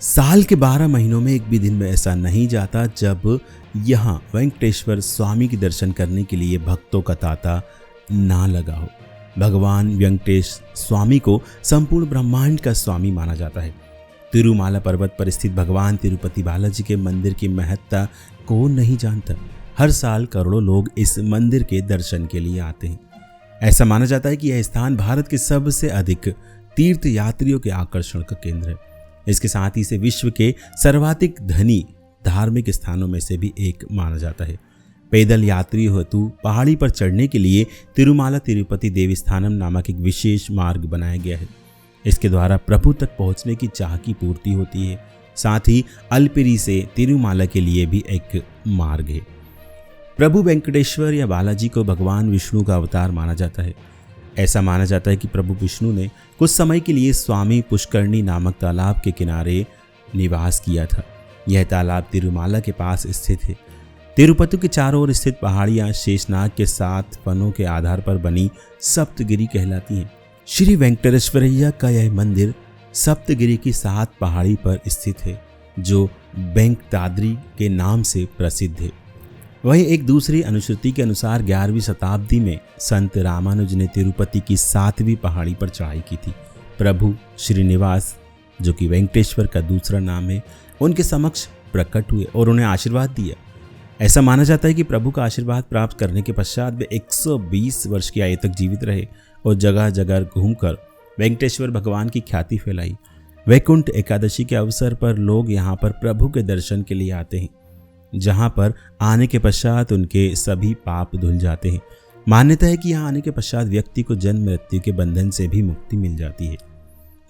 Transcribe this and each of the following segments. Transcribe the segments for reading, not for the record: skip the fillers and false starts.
साल के 12 महीनों में एक भी दिन में ऐसा नहीं जाता जब यहाँ वेंकटेश्वर स्वामी के दर्शन करने के लिए भक्तों का तांता ना लगा हो। भगवान वेंकटेश स्वामी को संपूर्ण ब्रह्मांड का स्वामी माना जाता है। तिरुमाला पर्वत पर स्थित भगवान तिरुपति बालाजी के मंदिर की महत्ता कौन नहीं जानता। हर साल करोड़ों लोग इस मंदिर के दर्शन के लिए आते हैं। ऐसा माना जाता है कि यह स्थान भारत के सबसे अधिक तीर्थ यात्रियों के आकर्षण का केंद्र है। इसके साथ ही इसे विश्व के सर्वाधिक धनी धार्मिक स्थानों में से भी एक माना जाता है। पैदल यात्री हेतु पहाड़ी पर चढ़ने के लिए तिरुमाला तिरुपति देवस्थानम नामक एक विशेष मार्ग बनाया गया है। इसके द्वारा प्रभु तक पहुंचने की चाह की पूर्ति होती है। साथ ही अल्पिरी से तिरुमाला के लिए भी एक मार्ग है। प्रभु वेंकटेश्वर या बालाजी को भगवान विष्णु का अवतार माना जाता है। ऐसा माना जाता है कि प्रभु विष्णु ने कुछ समय के लिए स्वामी पुष्करणी नामक तालाब के किनारे निवास किया था। यह तालाब तिरुमाला के पास स्थित है। तिरुपति के चारों ओर स्थित पहाड़ियां शेषनाग के 7 फनों के आधार पर बनी सप्तगिरी कहलाती हैं। श्री वेंकटेश्वरैया का यह मंदिर सप्तगिरी की 7 पहाड़ी पर स्थित है, जो वेंकटाद्रि के नाम से प्रसिद्ध है। वहीं एक दूसरी अनुश्रुति के अनुसार 11वीं शताब्दी में संत रामानुज ने तिरुपति की 7वीं पहाड़ी पर चढ़ाई की थी। प्रभु श्रीनिवास, जो कि वेंकटेश्वर का दूसरा नाम है, उनके समक्ष प्रकट हुए और उन्हें आशीर्वाद दिया। ऐसा माना जाता है कि प्रभु का आशीर्वाद प्राप्त करने के पश्चात वे 120 वर्ष की आयु तक जीवित रहे और जगह जगह घूमकर वेंकटेश्वर भगवान की ख्याति फैलाई। वैकुंठ एकादशी के अवसर पर लोग यहाँ पर प्रभु के दर्शन के लिए आते हैं, जहाँ पर आने के पश्चात उनके सभी पाप धुल जाते हैं। मान्यता है कि यहाँ आने के पश्चात व्यक्ति को जन्म मृत्यु के बंधन से भी मुक्ति मिल जाती है।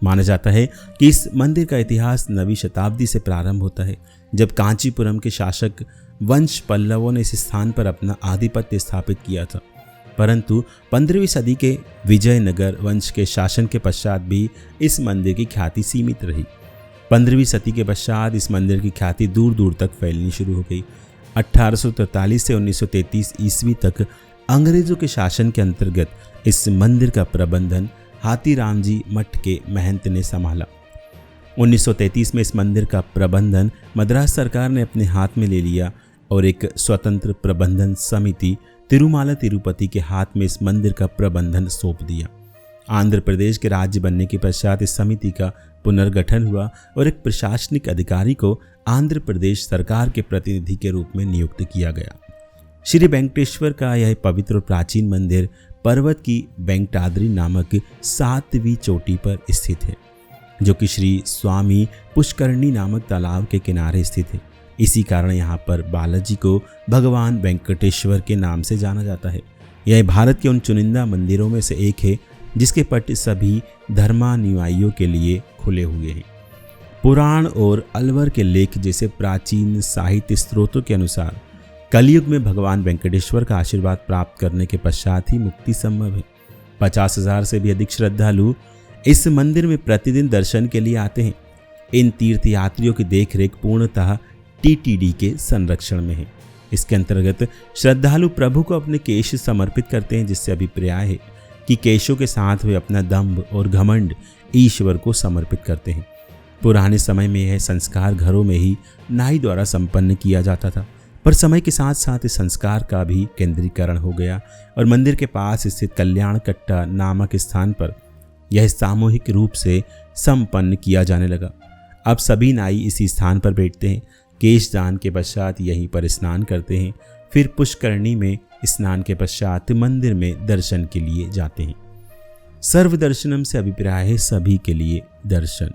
माना जाता है कि इस मंदिर का इतिहास 9वीं शताब्दी से प्रारंभ होता है, जब कांचीपुरम के शासक वंश पल्लवों ने इस स्थान पर अपना आधिपत्य स्थापित किया था। परंतु 15वीं सदी के विजयनगर वंश के शासन के पश्चात भी इस मंदिर की ख्याति सीमित रही। 15वीं सदी के पश्चात इस मंदिर की ख्याति दूर दूर तक फैलनी शुरू हो गई। 1843 से 1933 ईस्वी तक अंग्रेजों के शासन के अंतर्गत इस मंदिर का प्रबंधन हाथीराम जी मठ के महंत ने संभाला। 1933 में इस मंदिर का प्रबंधन मद्रास सरकार ने अपने हाथ में ले लिया और एक स्वतंत्र प्रबंधन समिति तिरुमाला तिरुपति के हाथ में इस मंदिर का प्रबंधन सौंप दिया। आंध्र प्रदेश के राज्य बनने के पश्चात इस समिति का पुनर्गठन हुआ और एक प्रशासनिक अधिकारी को आंध्र प्रदेश सरकार के प्रतिनिधि के रूप में नियुक्त किया गया। श्री वेंकटेश्वर का यह पवित्र और प्राचीन मंदिर पर्वत की वेंकटाद्रि नामक 7वीं चोटी पर स्थित है, जो कि श्री स्वामी पुष्करणी नामक तालाब के किनारे स्थित है। इसी कारण यहाँ पर बालाजी को भगवान वेंकटेश्वर के नाम से जाना जाता है। यह भारत के उन चुनिंदा मंदिरों में से एक है जिसके पट सभी धर्मानुयायियों के लिए खुले हुए हैं। पुराण और अलवर के लेख जैसे प्राचीन साहित्य स्रोतों के अनुसार कलयुग में भगवान वेंकटेश्वर का आशीर्वाद प्राप्त करने के पश्चात ही मुक्ति संभव है। 50,000 से भी अधिक श्रद्धालु इस मंदिर में प्रतिदिन दर्शन के लिए आते हैं। इन तीर्थ यात्रियों की देखरेख पूर्णतः टीटीडी के संरक्षण में है। इसके अंतर्गत श्रद्धालु प्रभु को अपने केश समर्पित करते हैं, जिससे अभिप्राय है कि केशों के साथ वे अपना दंभ और घमंड ईश्वर को समर्पित करते हैं। पुराने समय में यह संस्कार घरों में ही नाई द्वारा संपन्न किया जाता था, पर समय के साथ साथ इस संस्कार का भी केंद्रीकरण हो गया और मंदिर के पास स्थित कल्याण कट्टा नामक स्थान पर यह सामूहिक रूप से संपन्न किया जाने लगा। अब सभी नाई इसी स्थान पर बैठते हैं, केश दान के पश्चात यहीं पर स्नान करते हैं, फिर पुष्करणी में स्नान के पश्चात मंदिर में दर्शन के लिए जाते हैं। सर्वदर्शनम से अभिप्राय है सभी के लिए दर्शन।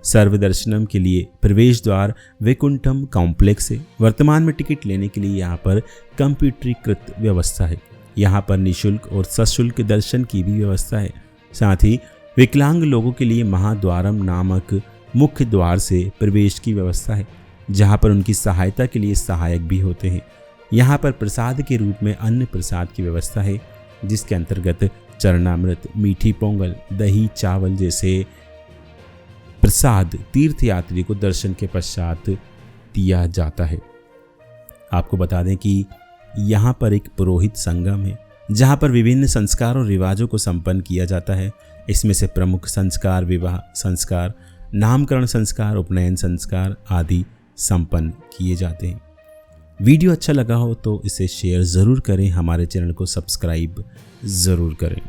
सर्वदर्शनम के लिए प्रवेश द्वार वैकुंठम कॉम्प्लेक्स है। वर्तमान में टिकट लेने के लिए यहाँ पर कंप्यूटरीकृत व्यवस्था है। यहाँ पर निःशुल्क और सशुल्क दर्शन की भी व्यवस्था है। साथ ही विकलांग लोगों के लिए महाद्वारम नामक मुख्य द्वार से प्रवेश की व्यवस्था है, जहाँ पर उनकी सहायता के लिए सहायक भी होते हैं। यहाँ पर प्रसाद के रूप में अन्न प्रसाद की व्यवस्था है, जिसके अंतर्गत चरणामृत, मीठी पोंगल, दही, चावल जैसे प्रसाद तीर्थयात्री को दर्शन के पश्चात दिया जाता है। आपको बता दें कि यहाँ पर एक पुरोहित संगम है, जहाँ पर विभिन्न संस्कार और रिवाजों को संपन्न किया जाता है। इसमें से प्रमुख संस्कार विवाह संस्कार, नामकरण संस्कार, उपनयन संस्कार आदि संपन्न किए जाते हैं। वीडियो अच्छा लगा हो तो इसे शेयर ज़रूर करें, हमारे चैनल को सब्सक्राइब ज़रूर करें।